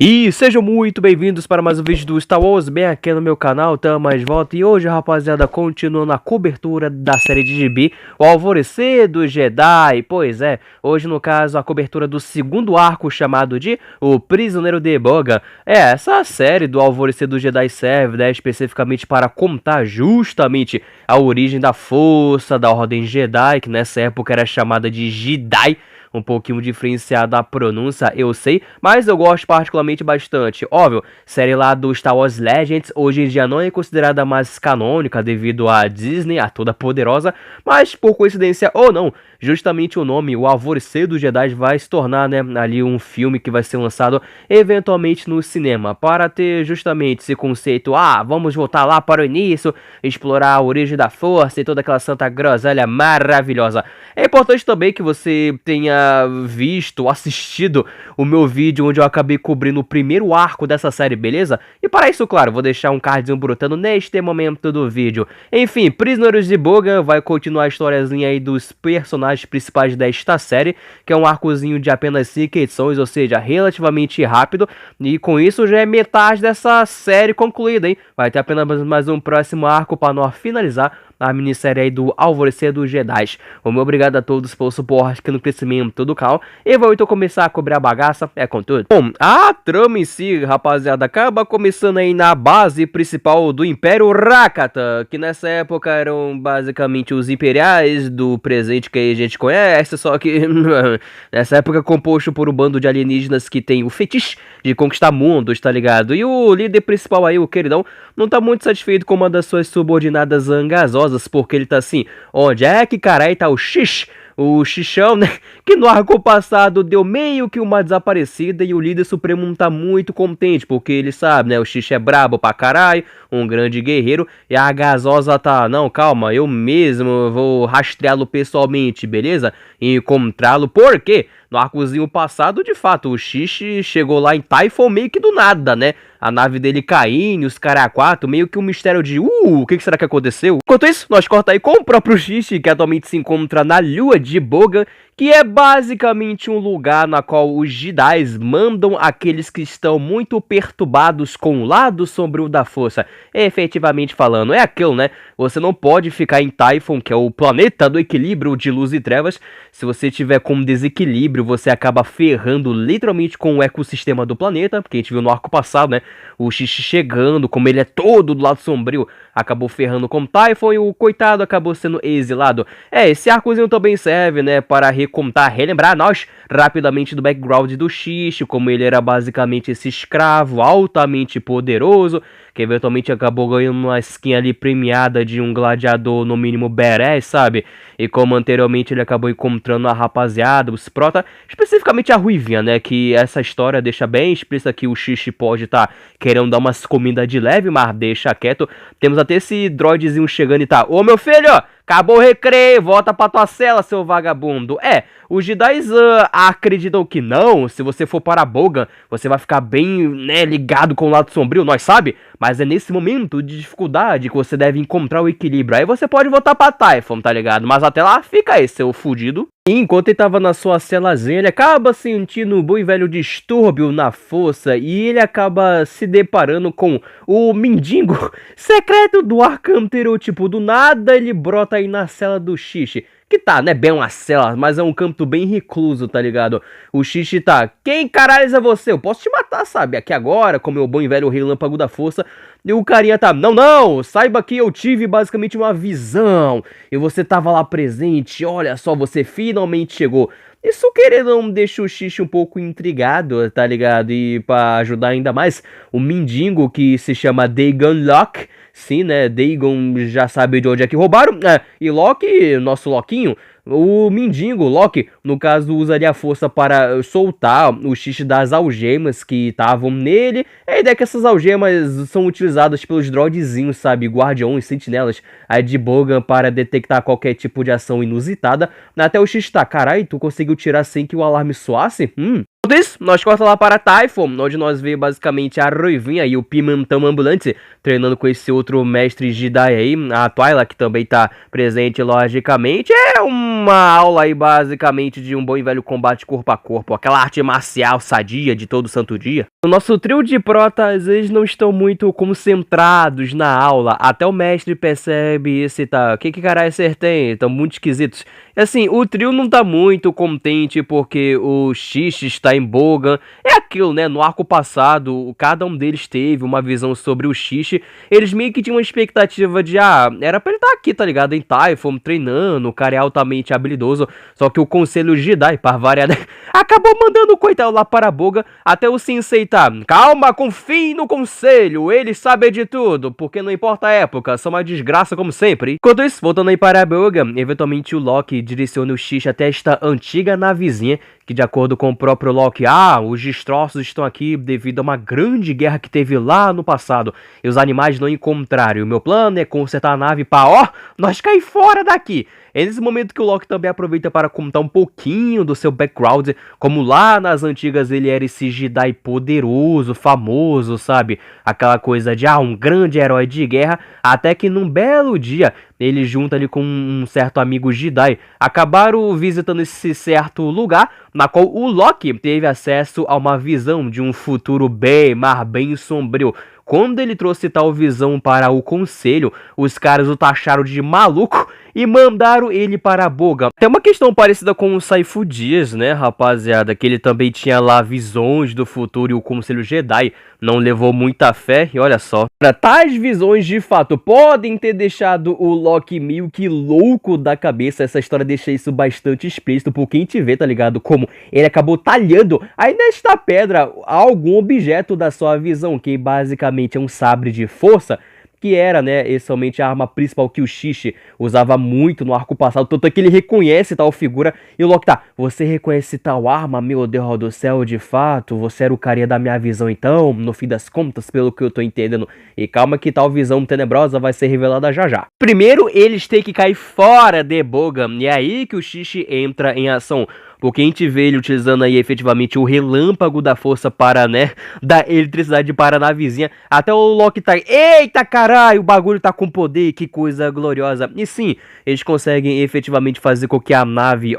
E sejam muito bem-vindos para mais um vídeo do Star Wars, bem aqui no meu canal, tamo de volta. E hoje, rapaziada, continuando a cobertura da série de gibi, o Alvorecer do Jedi. Pois é, hoje no caso a cobertura do segundo arco chamado de O Prisioneiro de Bogan. Essa série do Alvorecer do Jedi serve, né, especificamente para contar justamente a origem da força, da Ordem Jedi, que nessa época era chamada de Jedi. Um pouquinho diferenciada a pronúncia, eu sei, mas eu gosto particularmente bastante. Óbvio, série lá do Star Wars Legends, hoje em dia não é considerada mais canônica devido à Disney, a toda poderosa, mas por coincidência ou não, justamente o nome, o Alvorecer dos Jedi, vai se tornar, né, ali um filme que vai ser lançado eventualmente no cinema, para ter justamente esse conceito, vamos voltar lá para o início, explorar a origem da força e toda aquela santa groselha maravilhosa. É importante também que você tenha visto, assistido o meu vídeo onde eu acabei cobrindo o primeiro arco dessa série, beleza? E para isso, claro, vou deixar um cardzinho brotando neste momento do vídeo. Enfim, Prisioneiros de Bogan vai continuar a historiazinha aí dos personagens principais desta série, que é um arcozinho de apenas 5 edições, ou seja, relativamente rápido, e com isso já é metade dessa série concluída, hein? Vai ter apenas mais um próximo arco para nós finalizar a minissérie aí do Alvorecer dos Jedi. Muito obrigado a todos pelo suporte aqui no crescimento do canal. E vou então começar a cobrir a bagaça, com tudo. Bom, a trama em si, rapaziada, acaba começando aí na base principal do Império Rakata, que nessa época eram basicamente os imperiais do presente que a gente conhece, só que nessa época composto por um bando de alienígenas que tem o fetiche de conquistar mundos, tá ligado? E o líder principal aí, o queridão, não tá muito satisfeito com uma das suas subordinadas angazosas, porque ele tá assim, onde é que carai tá o X? O Xixão, né, que no arco passado deu meio que uma desaparecida e o líder supremo não tá muito contente, porque ele sabe, né, o Xix é brabo pra caralho, um grande guerreiro, e a gasosa tá, não, calma, eu mesmo vou rastreá-lo pessoalmente, beleza? E encontrá-lo, por quê? No arcozinho passado, de fato, o Xixi chegou lá em Typhon meio que do nada, né? A nave dele caindo, os caras a quatro, meio que um mistério de o que será que aconteceu? Enquanto isso, nós corta aí com o próprio Xixi, que atualmente se encontra na lua de Bogan, que é basicamente um lugar na qual os Jedi mandam aqueles que estão muito perturbados com o lado sombrio da força. Efetivamente falando, é aquilo, né? Você não pode ficar em Typhon, que é o planeta do equilíbrio de luz e trevas. Se você tiver com desequilíbrio, você acaba ferrando literalmente com o ecossistema do planeta, porque a gente viu no arco passado, né? O Xixi chegando, como ele é todo do lado sombrio, acabou ferrando com Typhon e o coitado acabou sendo exilado. Esse arcozinho também serve, né, para relembrar nós rapidamente do background do Xixi, como ele era basicamente esse escravo altamente poderoso, que eventualmente acabou ganhando uma skin ali premiada de um gladiador no mínimo badass, sabe? E como anteriormente ele acabou encontrando a rapaziada, os prota, especificamente a Ruivinha, né? Que essa história deixa bem explícita que o Xixi pode estar querendo dar umas comidas de leve, mas deixa quieto. Temos até esse droidzinho chegando e tá, ô meu filho, acabou o recreio, volta pra tua cela, seu vagabundo. Os Jedi acreditam que não, se você for para Bogan, você vai ficar bem, né, ligado com o lado sombrio, nós sabe? Mas é nesse momento de dificuldade que você deve encontrar o equilíbrio. Aí você pode voltar pra Typhon, tá ligado? Mas até lá, fica aí, seu fudido. E enquanto ele tava na sua celazinha, ele acaba sentindo um bom e velho distúrbio na força e ele acaba se deparando com o mendigo secreto do Arcanteiro. Tipo, do nada ele brota aí na cela do Xixi. Que tá, né, bem uma cela, mas é um canto bem recluso, tá ligado? O Xixi tá, quem caralho é você? Eu posso te matar, sabe? Aqui agora, com meu bom e velho relâmpago da força. E o carinha tá, não, saiba que eu tive basicamente uma visão. E você tava lá presente, olha só, você finalmente chegou. Isso, querendo ou não, deixa o Xixi um pouco intrigado, tá ligado? E pra ajudar ainda mais, o mendigo que se chama Dagon Locke. Sim, né, Dagon já sabe de onde é que roubaram. E Loki, nosso Loquinho, o mendigo, Loki, no caso, usaria a força para soltar o Xixi das algemas que estavam nele. A ideia é que essas algemas são utilizadas pelos droidzinhos, sabe, guardiões, sentinelas, aí de Bogan para detectar qualquer tipo de ação inusitada. Até o Xixi tá, carai, tu conseguiu tirar sem que o alarme soasse? Tudo isso, nós corta lá para Typhon, onde nós vemos basicamente a Ruivinha e o Pimentão Ambulante treinando com esse outro mestre Jedi aí, a Twyla, que também tá presente logicamente. É uma aula aí basicamente de um bom e velho combate corpo a corpo, aquela arte marcial sadia de todo santo dia. O nosso trio de protas, eles não estão muito concentrados na aula, até o mestre percebe isso e tá, que caralho vocês têm? Estão muito esquisitos. E assim, o trio não tá muito contente porque o Xixi está em Bogan. É aquilo, né? No arco passado, cada um deles teve uma visão sobre o Xixi. Eles meio que tinham uma expectativa de, era pra ele estar aqui, tá ligado? Em Typhon, treinando, o cara é altamente habilidoso. Só que o Conselho Jedi, para variar, acabou mandando o coitado lá para Bogan, até o Sensei tá, calma, confie no Conselho, ele sabe de tudo, porque não importa a época, são uma desgraça como sempre. Enquanto isso, voltando aí para Bogan, eventualmente o Loki direciona o Xixi até esta antiga navezinha, que de acordo com o próprio Loki, os destroços estão aqui devido a uma grande guerra que teve lá no passado, e os animais não encontraram, e o meu plano é consertar a nave para, nós cair fora daqui. É nesse momento que o Loki também aproveita para contar um pouquinho do seu background, como lá nas antigas ele era esse Jedi poderoso, famoso, sabe? Aquela coisa de, um grande herói de guerra, até que num belo dia ele junta ali com um certo amigo Jedi, acabaram visitando esse certo lugar, na qual o Loki teve acesso a uma visão de um futuro bem, mas bem sombrio. Quando ele trouxe tal visão para o conselho, os caras o taxaram de maluco e mandaram ele para Bogan. Tem uma questão parecida com o Saifu Dias, né, rapaziada, que ele também tinha lá visões do futuro e o Conselho Jedi não levou muita fé, e olha só. Tais visões de fato podem ter deixado o Loki meio que louco da cabeça. Essa história deixa isso bastante explícito por quem te vê, tá ligado? Como ele acabou talhando aí nesta pedra algum objeto da sua visão, que basicamente é um sabre de força, que era, né, somente a arma principal que o Xixi usava muito no arco passado, tanto é que ele reconhece tal figura, e o Loki você reconhece tal arma, meu Deus do céu, de fato, você era o carinha da minha visão então, no fim das contas, pelo que eu tô entendendo, e calma que tal visão tenebrosa vai ser revelada já já. Primeiro, eles têm que cair fora de Bogan, e é aí que o Xixi entra em ação. Porque a gente vê ele utilizando aí efetivamente o relâmpago da força para, né, da eletricidade para a navezinha. Até o Loki tá, eita caralho, o bagulho tá com poder, que coisa gloriosa. E sim, eles conseguem efetivamente fazer com que a nave,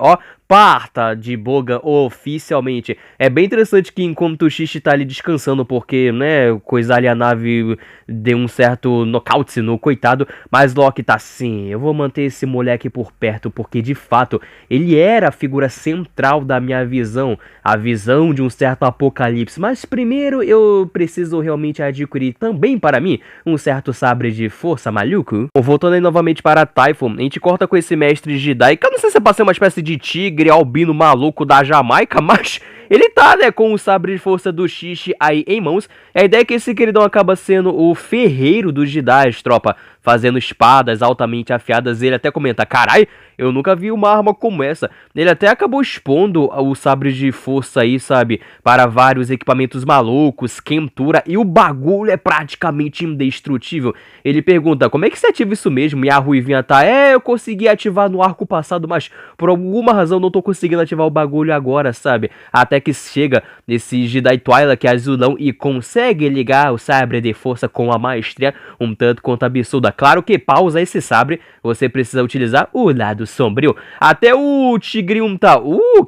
parta de Bogan oficialmente. É bem interessante que enquanto o Xixi tá ali descansando, porque, né, coisa ali a nave deu um certo nocaute no coitado, mas Loki tá assim, eu vou manter esse moleque por perto, porque de fato, ele era a figura central da minha visão, a visão de um certo apocalipse, mas primeiro eu preciso realmente adquirir também para mim um certo sabre de força maluco. Bom, voltando aí novamente para Typhon, a gente corta com esse mestre Jedi, que eu não sei se é pra ser uma espécie de tigre albino maluco da Jamaica, mas ele tá, né, com o sabre de força do Xixi aí em mãos. A ideia é que esse queridão acaba sendo o ferreiro dos Jedi, tropa, fazendo espadas altamente afiadas. Ele até comenta, carai, eu nunca vi uma arma como essa. Ele até acabou expondo o sabre de força aí, sabe, para vários equipamentos malucos, quentura, e o bagulho é praticamente indestrutível. Ele pergunta, como é que você ativa isso mesmo? E a Ruivinha tá, eu consegui ativar no arco passado, mas por alguma razão não tô conseguindo ativar o bagulho agora, sabe? Até que chega esse Jedi Twyla, que é azulão, e consegue ligar o sabre de força com a maestria um tanto quanto absurda. Claro que pausa esse sabre, você precisa utilizar o lado sombrio. Até o tigrinho tá,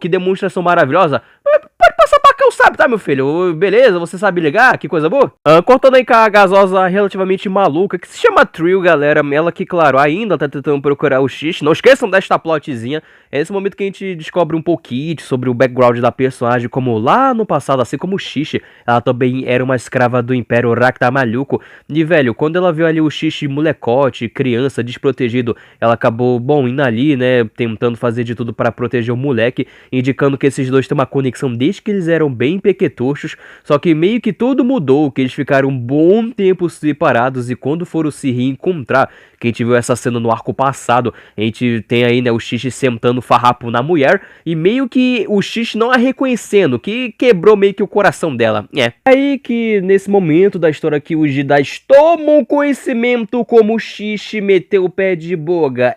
que demonstração maravilhosa. Pode passar pra cá o sabre, tá, meu filho? Beleza, você sabe ligar, que coisa boa. Cortando aí com a gasosa relativamente maluca, que se chama Trill, galera. Ela que, claro, ainda tá tentando procurar o Xixi. Não esqueçam desta plotzinha. É esse momento que a gente descobre um pouquinho sobre o background da personagem, como lá no passado, assim como o Xixi, ela também era uma escrava do Império Rakta maluco. E, velho, quando ela viu ali o Xixi molecote, criança, desprotegido, ela acabou, indo ali, né, tentando fazer de tudo para proteger o moleque, indicando que esses dois têm uma conexão desde que eles eram bem pequetuchos, só que meio que tudo mudou, que eles ficaram um bom tempo separados, e quando foram se reencontrar, que a gente viu essa cena no arco passado, a gente tem aí, né, o Xixi sentando farrapo na mulher, e meio que o Xixi não a reconhecendo, que quebrou meio que o coração dela. Aí que nesse momento da história que os Jedi tomam conhecimento como o Xixi meteu o pé de boga,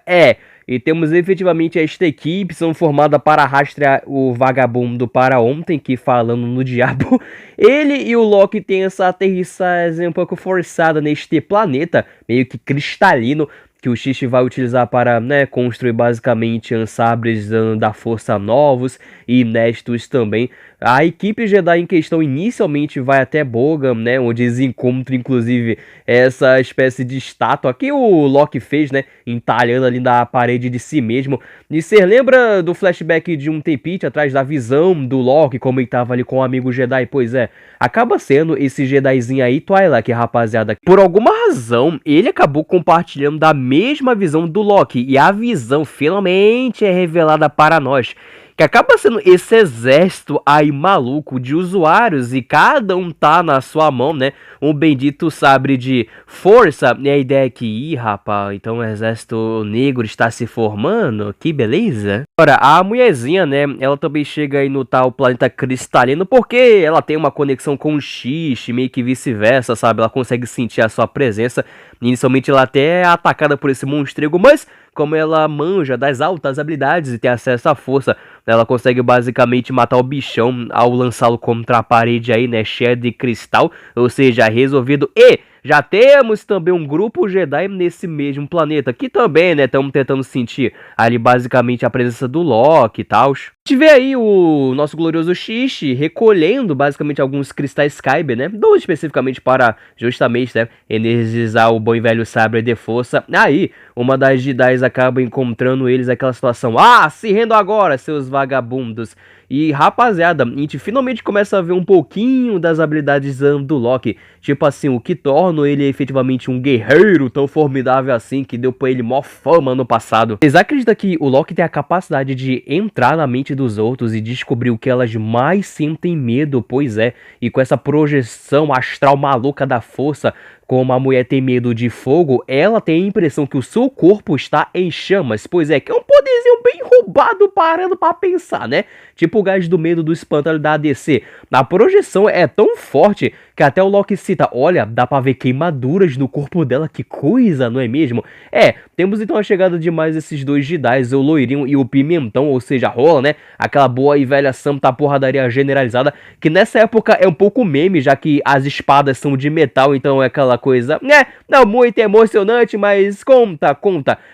E temos efetivamente esta equipe, são formada para rastrear o vagabundo para ontem, que falando no diabo, ele e o Loki têm essa aterrissagem um pouco forçada neste planeta, meio que cristalino, que o Xixi vai utilizar para, né, construir basicamente sabres da força novos e inéditos também. A equipe Jedi em questão inicialmente vai até Bogam, né, onde eles encontram inclusive essa espécie de estátua que o Loki fez, né, entalhando ali na parede de si mesmo. E você lembra do flashback de um tempinho atrás da visão do Loki, como ele tava ali com o amigo Jedi? Pois é, acaba sendo esse Jedizinho aí, Twi'lek, rapaziada. Por alguma razão, ele acabou compartilhando da mesma visão do Loki, e a visão finalmente é revelada para nós, que acaba sendo esse exército aí maluco de usuários, e cada um tá na sua mão, né, um bendito sabre de força. E a ideia é que, rapaz, então o exército negro está se formando, que beleza. Agora, a mulherzinha, né, ela também chega aí no tal planeta cristalino, porque ela tem uma conexão com o Xixi, meio que vice-versa, sabe, ela consegue sentir a sua presença. Inicialmente ela até é atacada por esse monstrego, mas como ela manja das altas habilidades e tem acesso à força, ela consegue basicamente matar o bichão ao lançá-lo contra a parede aí, né, cheia de cristal, ou seja, resolvido. E já temos também um grupo Jedi nesse mesmo planeta, que também, né, estamos tentando sentir ali basicamente a presença do Loki e tal. A gente vê aí o nosso glorioso Xixi recolhendo basicamente alguns cristais Kyber, né, não especificamente para justamente, né, energizar o bom e velho sabre de força. Aí, uma das Jedi acaba encontrando eles naquela situação: ah, se rendam agora, seus vagabundos. E rapaziada, a gente finalmente começa a ver um pouquinho das habilidades do Loki, tipo assim, o que torna ele efetivamente um guerreiro tão formidável assim, que deu pra ele mó fama no passado. Vocês acreditam que o Loki tem a capacidade de entrar na mente dos outros e descobrir o que elas mais sentem medo? Pois é, e com essa projeção astral maluca da força, como a mulher tem medo de fogo, ela tem a impressão que o seu corpo está em chamas. Pois é, que é um poderzinho bem roubado parando pra pensar, né? Tipo o gás do medo do espantalho da ADC. A projeção é tão forte que até o Loki cita: olha, dá pra ver queimaduras no corpo dela, que coisa, não é mesmo? É, temos então a chegada de mais esses dois Jedi, o loirinho e o pimentão, ou seja, rola, né? Aquela boa e velha santa porradaria generalizada, que nessa época é um pouco meme, já que as espadas são de metal, então é aquela coisa, né, não muito emocionante, mas conta.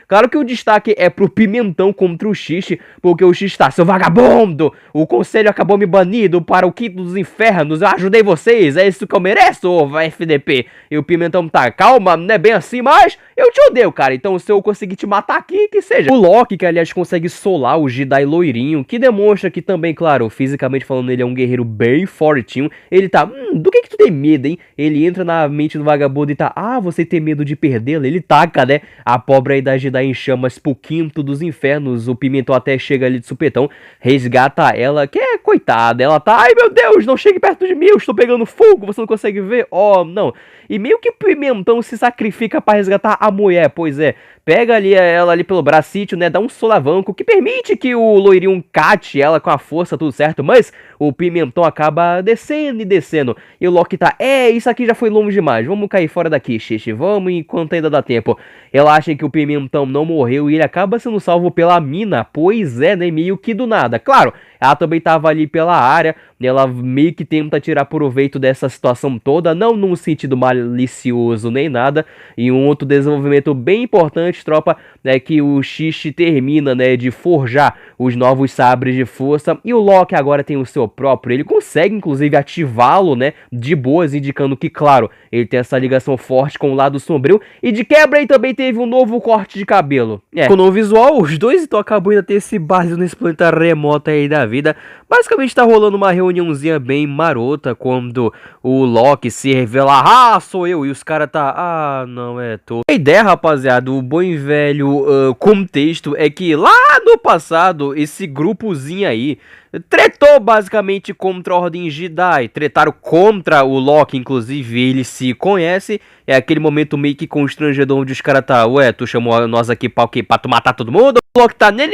Claro que o destaque é pro pimentão contra o Xixi, porque o Xixi tá: seu vagabundo, o conselho acabou me banido para o quinto dos infernos, eu ajudei vocês, é isso que eu mereço, ô FDP. E o pimentão tá: calma, não é bem assim, mas eu te odeio, cara, então se eu conseguir te matar aqui, que seja. O Loki, que aliás consegue solar o Jedi loirinho, que demonstra que também, claro, fisicamente falando, ele é um guerreiro bem fortinho. Ele tá: do que tu tem medo, hein? Ele entra na mente do vagabundo e tá: ah, você tem medo de perdê-la? Ele taca, né, a pobre aí da Jedi em chamas pro quinto dos infernos. O pimentão até chega ali de supetão, resgata ela, que é coitada, ela tá: ai meu Deus, não chegue perto de mim, eu estou pegando fogo, você não consegue ver? Oh, não. E meio que o pimentão se sacrifica pra resgatar a mulher, pois é, pega ali ela ali pelo bracito, né, dá um solavanco que permite que o loirinho cate ela com a força, tudo certo, mas o pimentão acaba descendo e descendo, e o Loki tá: isso aqui já foi longe demais, vamos cair fora daqui, Xixi, vamos enquanto ainda dá tempo. Ela acha que o pimentão não morreu e ele acaba sendo salvo pela mina, pois é, né, meio que do nada. Claro, ela também tava ali pela área, e ela meio que tenta tirar proveito dessa situação toda, não num sentido malicioso nem nada. E um outro desenvolvimento bem importante, tropa, é que o Xixi termina, né, de forjar os novos sabres de força, e o Loki agora tem o seu próprio. Ele consegue inclusive ativá-lo, né, de boas, indicando que, claro, ele tem essa ligação forte com o lado sombrio, e de quebra aí também teve um novo corte de cabelo. Com o visual, os dois então acabam ainda ter esse base nesse planeta remoto aí da vida. Basicamente tá rolando uma reuniãozinha bem marota, quando o Loki se revela: ah, sou eu, e os caras tá: ah, não, é tu. A ideia, rapaziada, o bom e velho contexto é que lá no passado, esse grupozinho aí tretou basicamente contra a Ordem Jedi, tretaram contra o Loki, inclusive ele se conhece. É aquele momento meio que constrangedor onde os caras tá: ué, tu chamou nós aqui pra o quê? Pra tu matar todo mundo? O Loki tá: né,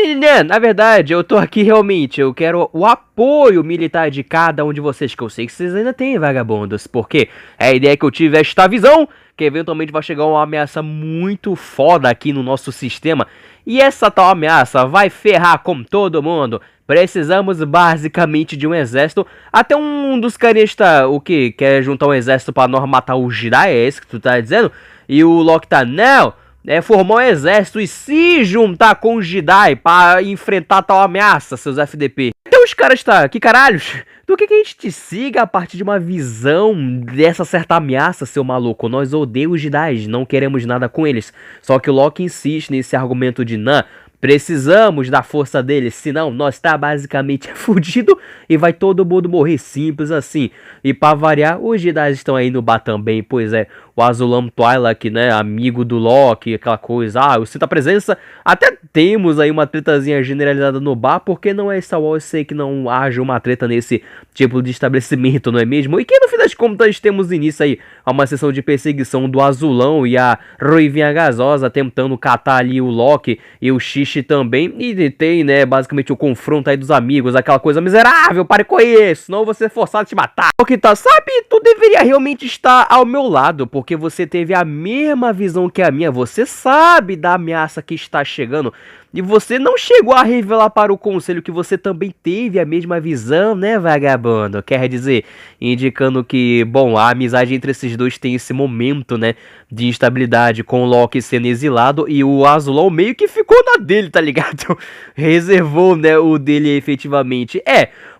na verdade, eu tô aqui realmente, eu quero o apoio militar de cada um de vocês, que eu sei que vocês ainda têm, vagabundos, porque a ideia é que eu tive esta visão, que eventualmente vai chegar uma ameaça muito foda aqui no nosso sistema. E essa tal ameaça vai ferrar com todo mundo. Precisamos basicamente de um exército. Até um dos carinhas tá, o que? Quer juntar um exército pra nós matar o Jiraiya, é isso que tu tá dizendo? E o Loki tá, não, formar um exército e se juntar com o Jidai pra enfrentar tal ameaça, seus FDP. Então os caras tá, que caralhos? Do que a gente te siga a partir de uma visão dessa certa ameaça, seu maluco? Nós odiamos os Jidais, não queremos nada com eles. Só que o Loki insiste nesse argumento de não, precisamos da força deles, senão nós tá basicamente fudido e vai todo mundo morrer, simples assim. E pra variar, os Jedi estão aí no bar também, pois é, o Azulão Twilight, né, amigo do Loki, aquela coisa, eu sinto a presença. Até temos aí uma tretazinha generalizada no bar, porque não é Star Wars, sei que não haja uma treta nesse tipo de estabelecimento, não é mesmo? E que no fim das contas temos início aí a uma sessão de perseguição do Azulão e a Ruivinha Gasosa tentando catar ali o Loki e o Xixi também, e tem, né, basicamente o confronto aí dos amigos, aquela coisa miserável, pare com isso, senão eu vou ser forçado a te matar. Porque tá, sabe, tu deveria realmente estar ao meu lado, porque você teve a mesma visão que a minha, você sabe da ameaça que está chegando, e você não chegou a revelar para o conselho que você também teve a mesma visão, né, vagabundo? Quer dizer, indicando que, bom, a amizade entre esses dois tem esse momento, né, de instabilidade, com o Loki sendo exilado e o Azulão meio que ficou na dele, tá ligado? Reservou, né, o dele efetivamente.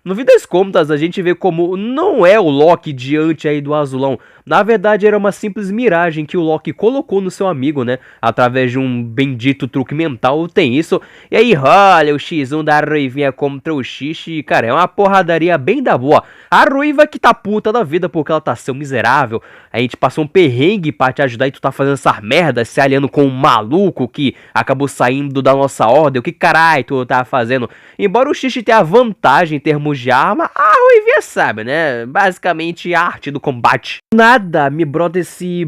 No fim das contas, a gente vê como não é o Loki diante aí do Azulão. Na verdade, era uma simples miragem que o Loki colocou no seu amigo, né? Através de um bendito truque mental, tem isso. E aí olha o X1 da Ruivinha contra o Xixi, cara, é uma porradaria bem da boa. A Ruiva que tá puta da vida porque ela tá sendo miserável. A gente passou um perrengue pra te ajudar e tu tá fazendo essas merdas, se aliando com um maluco que acabou saindo da nossa ordem. O que caralho tu tá fazendo? Embora o Xixi tenha vantagem em termos de arma, a Ruivinha sabe, né? Basicamente a arte do combate. Nada me brota esse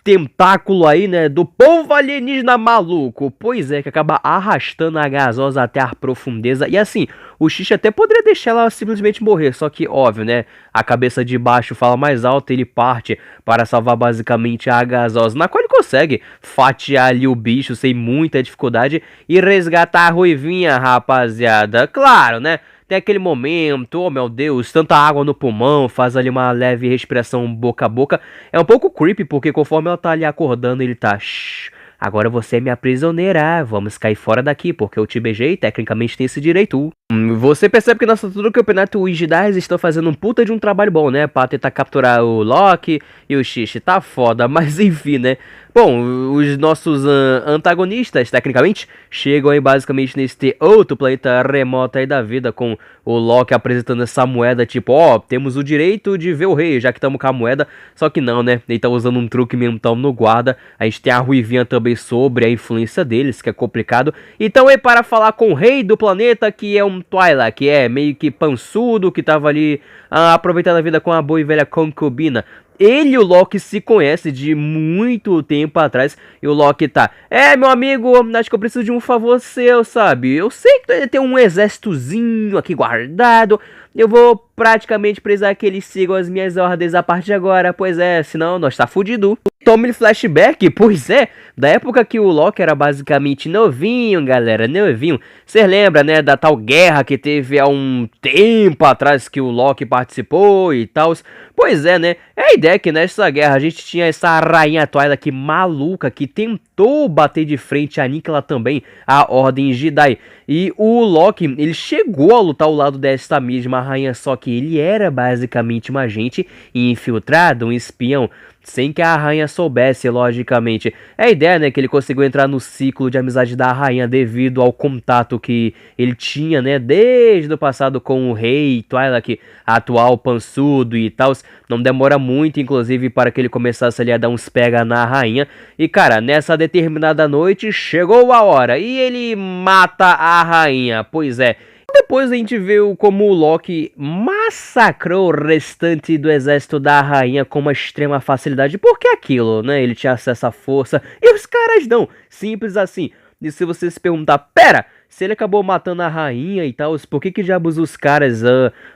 tentáculo aí, né, do povo alienígena maluco. Pois é, que acaba arrastando a Gasosa até a profundeza. E assim, o Xixi até poderia deixar ela simplesmente morrer, só que, óbvio, né, a cabeça de baixo fala mais alto, ele parte para salvar basicamente a Gasosa, na qual ele consegue fatiar ali o bicho sem muita dificuldade e resgatar a Ruivinha, rapaziada. Claro, né? Tem aquele momento, oh meu Deus, tanta água no pulmão, faz ali uma leve respiração boca a boca. É um pouco creepy, porque conforme ela tá ali acordando, ele tá... Shh, agora você é minha prisioneira, vamos cair fora daqui, porque eu te beijei e tecnicamente tem esse direito. Você percebe que nessa altura do campeonato os Jedi estão fazendo um puta de um trabalho bom, né? Pra tentar capturar o Loki e o Xixi, tá foda, mas enfim, né? Bom, os nossos antagonistas, tecnicamente, chegam aí basicamente nesse outro planeta remoto aí da vida, com o Loki apresentando essa moeda, tipo, temos o direito de ver o rei, já que estamos com a moeda, só que não, né? Ele tá usando um truque mental no guarda, a gente tem a Ruivinha também sobre a influência deles, que é complicado. Então aí para falar com o rei do planeta, que é um Twilight, que é meio que pançudo, que tava ali aproveitando a vida com a boa e velha concubina. Ele e o Loki se conhecem de muito tempo atrás. E o Loki tá... meu amigo, acho que eu preciso de um favor seu, sabe? Eu sei que tu tem um exércitozinho aqui guardado. Eu vou praticamente precisar que eles sigam as minhas ordens a partir de agora. Pois é, senão nós tá fudido. Tome flashback, pois é, da época que o Loki era basicamente novinho, galera, novinho. Você lembra, né, da tal guerra que teve há um tempo atrás que o Loki participou e tal? Pois é, né, a ideia é que nessa guerra a gente tinha essa rainha Twilight aqui maluca que tentou bater de frente, aniquilar também a Ordem Jedi. E o Loki, ele chegou a lutar ao lado dessa mesma rainha, só que ele era basicamente um agente infiltrado, um espião, sem que a rainha soubesse, logicamente. É a ideia, né, que ele conseguiu entrar no ciclo de amizade da rainha devido ao contato que ele tinha, né, desde o passado com o rei Twilight, atual pançudo e tal. Não demora muito, inclusive, para que ele começasse ali a dar uns pega na rainha. E, cara, nessa determinada noite, chegou a hora e ele mata a rainha. Pois é. Depois a gente vê como o Loki massacrou o restante do exército da rainha com uma extrema facilidade. Porque aquilo, né? Ele tinha acesso à força e os caras não. Simples assim. E se você se perguntar, pera, se ele acabou matando a rainha e tal, por que diabos os caras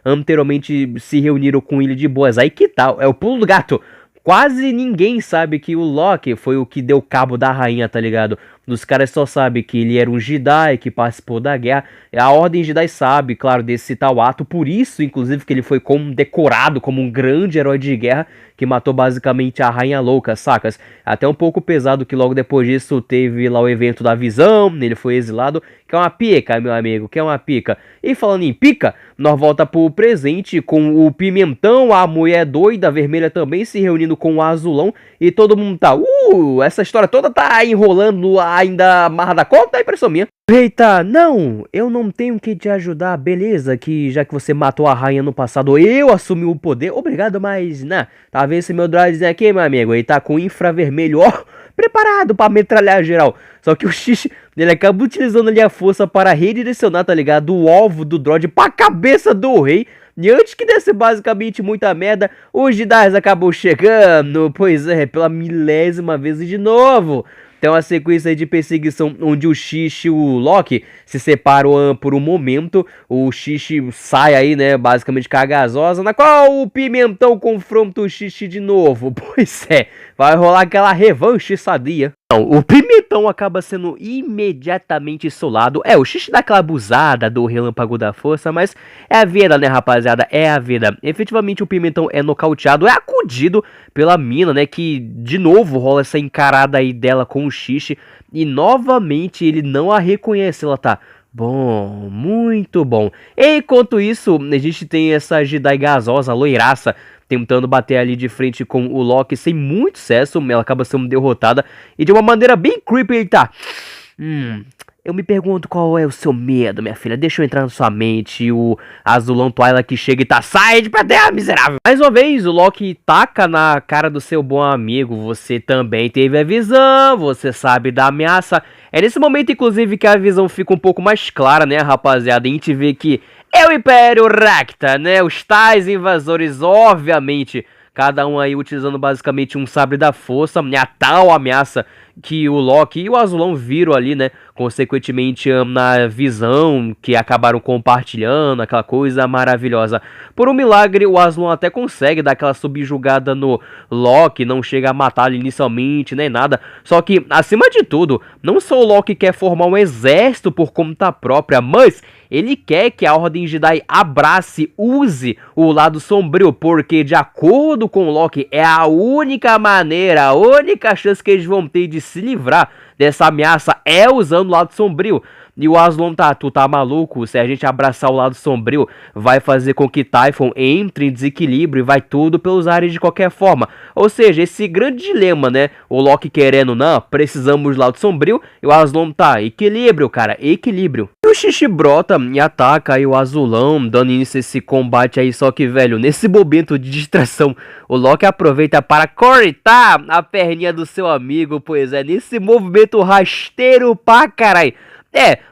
anteriormente se reuniram com ele de boas? Aí que tal? É o pulo do gato. Quase ninguém sabe que o Loki foi o que deu cabo da rainha, tá ligado? Os caras só sabem que ele era um Jedi, que participou da guerra. A Ordem Jedi sabe, claro, desse tal ato. Por isso, inclusive, que ele foi condecorado como um grande herói de guerra que matou basicamente a Rainha Louca, sacas? Até um pouco pesado que logo depois disso teve lá o evento da visão, ele foi exilado, que é uma pica, meu amigo, que é uma pica. E falando em pica, nós volta pro presente com o Pimentão, a mulher doida, a vermelha também se reunindo com o Azulão e todo mundo tá, essa história toda tá enrolando ainda amarra da conta, é impressão minha. Eita, não, eu não tenho que te ajudar, beleza, que já que você matou a rainha no passado, eu assumi o poder, obrigado, mas, né, tá vendo esse meu droidzinho aqui, meu amigo, ele tá com infravermelho, ó, preparado pra metralhar geral, só que o Xixi, ele acaba utilizando ali a força para redirecionar, tá ligado, o alvo do droid pra cabeça do rei, e antes que desse basicamente muita merda, os Jedi acabam chegando, pois é, pela milésima vez de novo. Tem uma sequência de perseguição onde o Xixi e o Loki se separam por um momento. O Xixi sai aí, né, basicamente com a gasosa, na qual o Pimentão confronta o Xixi de novo. Pois é, vai rolar aquela revanche sadia. Não, o Pimentão acaba sendo imediatamente solado. O Xixi dá aquela abusada do relâmpago da força, mas é a vida, né, rapaziada? É a vida. Efetivamente o Pimentão é nocauteado, é acudido pela mina, né, que de novo rola essa encarada aí dela com o Xixi. E novamente ele não a reconhece, ela tá... Bom, muito bom. Enquanto isso, a gente tem essa Jedi gasosa, loiraça, tentando bater ali de frente com o Loki sem muito sucesso. Ela acaba sendo derrotada e de uma maneira bem creepy ele tá... Eu me pergunto qual é o seu medo, minha filha. Deixa eu entrar na sua mente. O Azulão Twilight que chega e tá... Sai de pra terra, miserável! Mais uma vez, o Loki taca na cara do seu bom amigo. Você também teve a visão. Você sabe da ameaça. É nesse momento, inclusive, que a visão fica um pouco mais clara, né, rapaziada? E a gente vê que é o Império Racta, né? Os tais invasores, obviamente... Cada um aí utilizando basicamente um sabre da força, a tal ameaça que o Loki e o Azulão viram ali, né? Consequentemente na visão que acabaram compartilhando, aquela coisa maravilhosa. Por um milagre, o Azulão até consegue dar aquela subjugada no Loki, não chega a matá-lo inicialmente, nem nada. Só que, acima de tudo, não só o Loki quer formar um exército por conta própria, mas... ele quer que a Ordem Jedi abrace, use o lado sombrio, porque de acordo com o Loki, é a única maneira, a única chance que eles vão ter de se livrar dessa ameaça é usando o lado sombrio. E o Azulão tá, tu tá maluco? Se a gente abraçar o lado sombrio, vai fazer com que Typhon entre em desequilíbrio e vai tudo pelos ares de qualquer forma. Ou seja, esse grande dilema, né? O Loki querendo, não, precisamos do lado sombrio, e o Azulão tá, equilíbrio, cara, equilíbrio. E o Xixi brota e ataca aí o Azulão, dando início a esse combate aí, só que, velho, nesse momento de distração, o Loki aproveita para cortar a perninha do seu amigo, pois é, nesse movimento rasteiro pra caralho.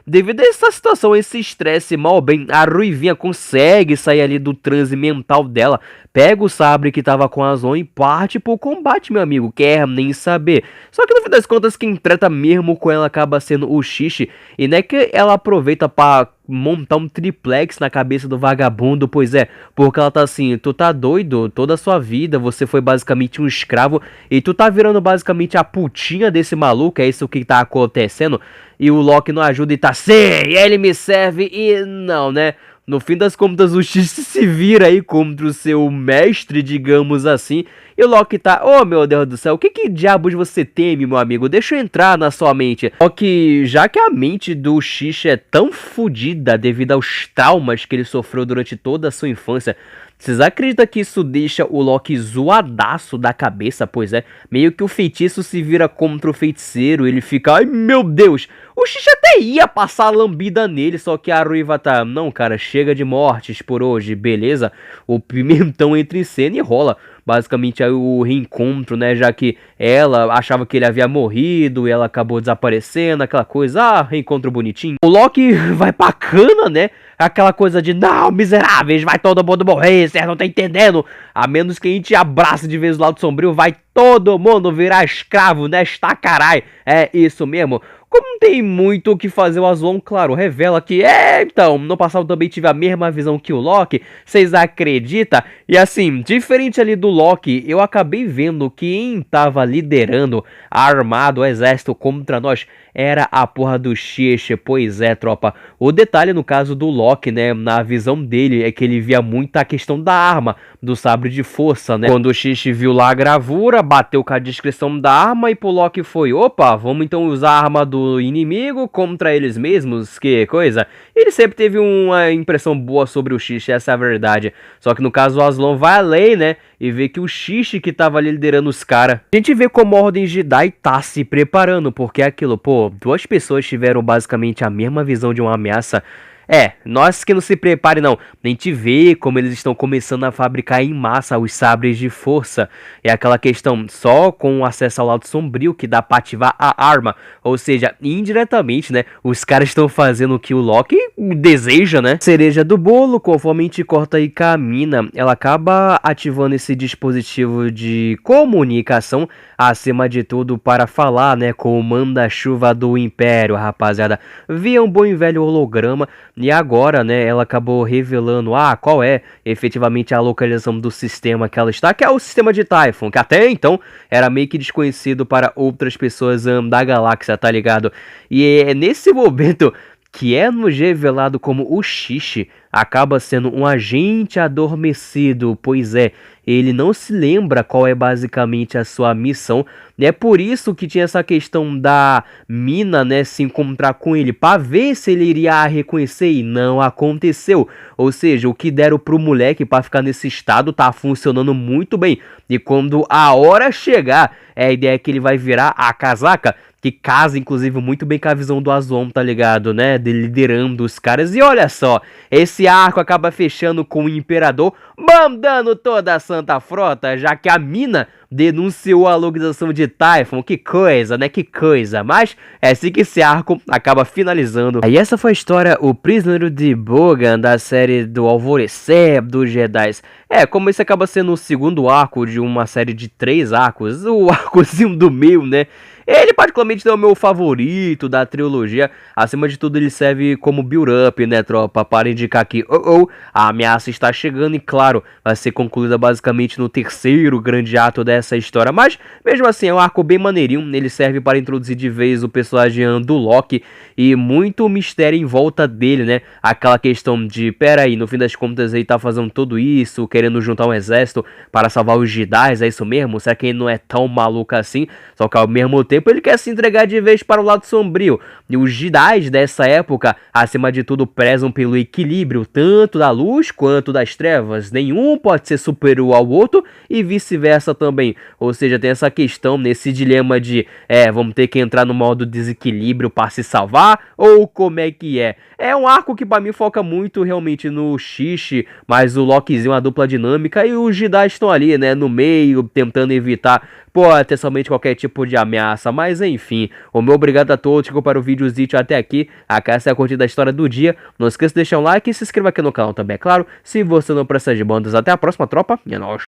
Devido a essa situação, esse estresse, mal bem, a Ruivinha consegue sair ali do transe mental dela, pega o sabre que tava com a Zon e parte pro combate, meu amigo, quer nem saber. Só que no fim das contas, quem trata mesmo com ela acaba sendo o Xixi, e não é que ela aproveita pra montar um triplex na cabeça do vagabundo, pois é, porque ela tá assim, tu tá doido, toda a sua vida você foi basicamente um escravo, e tu tá virando basicamente a putinha desse maluco, é isso que tá acontecendo, e o Loki não ajuda e tá assim, ele me serve, e não, né? No fim das contas, o Xixi se vira aí contra o seu mestre, digamos assim. E o Loki tá, oh meu Deus do céu, o que diabos você teme, meu amigo? Deixa eu entrar na sua mente. Só que, já que a mente do Xixi é tão fodida devido aos traumas que ele sofreu durante toda a sua infância, vocês acreditam que isso deixa o Loki zoadaço da cabeça? Pois é, meio que o feitiço se vira contra o feiticeiro, ele fica, ai meu Deus, o Xixi até ia passar a lambida nele, só que a Ruiva tá, não cara, chega de mortes por hoje, beleza? O Pimentão entra em cena e rola basicamente aí o reencontro, né, já que ela achava que ele havia morrido e ela acabou desaparecendo, aquela coisa, reencontro bonitinho. O Loki vai pra cana, né, aquela coisa de, não, miseráveis, vai todo mundo morrer, você não tá entendendo, a menos que a gente abrace de vez o lado sombrio, vai todo mundo virar escravo nesta carai, é isso mesmo. Como não tem muito o que fazer, o Azulão, claro, revela que, então, no passado também tive a mesma visão que o Loki, vocês acreditam? E assim, diferente ali do Loki, eu acabei vendo que quem tava liderando, armado o exército contra nós, era a porra do Xixi. Pois é, tropa. O detalhe no caso do Loki, né, na visão dele, é que ele via muito a questão da arma, do sabre de força, né? Quando o Xixi viu lá a gravura, bateu com a descrição da arma e pro Loki foi: opa, vamos então usar a arma do inimigo contra eles mesmos? Que coisa. Ele sempre teve uma impressão boa sobre o Xixi, essa é a verdade. Só que no caso o Aslan vai além, né, e vê que o Xixi que tava ali liderando os caras. A gente vê como a Ordem Jedi tá se preparando, porque é aquilo, pô, duas pessoas tiveram basicamente a mesma visão de uma ameaça. Nós que não se prepare não. A gente vê como eles estão começando a fabricar em massa os sabres de força. É aquela questão, só com acesso ao lado sombrio que dá pra ativar a arma. Ou seja, indiretamente, né, os caras estão fazendo o que o Loki deseja, né? Cereja do bolo, conforme a gente corta e caminha, ela acaba ativando esse dispositivo de comunicação, acima de tudo para falar, né, com o manda-chuva do Império, rapaziada. Via um bom e velho holograma. E agora, né, ela acabou revelando qual é efetivamente a localização do sistema que ela está, que é o sistema de Typhon, que até então era meio que desconhecido para outras pessoas da galáxia, tá ligado? E é nesse momento que é nos revelado como o Xixi acaba sendo um agente adormecido, pois ele não se lembra qual é basicamente a sua missão, e é por isso que tinha essa questão da mina, né, se encontrar com ele, para ver se ele iria a reconhecer, e não aconteceu. Ou seja, o que deram pro moleque para ficar nesse estado tá funcionando muito bem, e quando a hora chegar, a ideia é que ele vai virar a casaca, que casa, inclusive, muito bem com a visão do Aslan, tá ligado, né? De liderando os caras. E olha só, esse arco acaba fechando com o Imperador mandando toda a Santa Frota, já que a mina denunciou a localização de Typhon. Que coisa, né? Que coisa. Mas é assim que esse arco acaba finalizando. Aí essa foi a história, O Prisioneiro de Bogan, da série do Alvorecer dos Jedi. Como esse acaba sendo o segundo arco de uma série de 3 arcos, o arcozinho do meio, né? Ele particularmente não é o meu favorito da trilogia. Acima de tudo ele serve como build-up, né, tropa? Para indicar que a ameaça está chegando e claro, vai ser concluída basicamente no terceiro grande ato dessa história. Mas mesmo assim é um arco bem maneirinho. Ele serve para introduzir de vez o personagem do Loki e muito mistério em volta dele, né? Aquela questão de, pera aí, no fim das contas ele tá fazendo tudo isso, querendo juntar um exército para salvar os Jedi, é isso mesmo? Será que ele não é tão maluco assim? Só que ao mesmo tempo ele quer se entregar de vez para o lado sombrio. E os Jedi dessa época, acima de tudo, prezam pelo equilíbrio, tanto da luz quanto das trevas. Nenhum pode ser superior ao outro e vice-versa também. Ou seja, tem essa questão, nesse dilema de, vamos ter que entrar no modo desequilíbrio para se salvar, ou como é que é? É um arco que para mim foca muito realmente no Xixi, mas o Lokizinho, a dupla dinâmica, e os Jedi estão ali, né, no meio, tentando evitar potencialmente qualquer tipo de ameaça. Mas enfim, o meu obrigado a todos que acompanharam o vídeozito até aqui. Essa é a curtida da história do dia. Não esqueça de deixar um like e se inscreva aqui no canal também, é claro. Se você não precisa de bandas, até a próxima, tropa. E é nóis.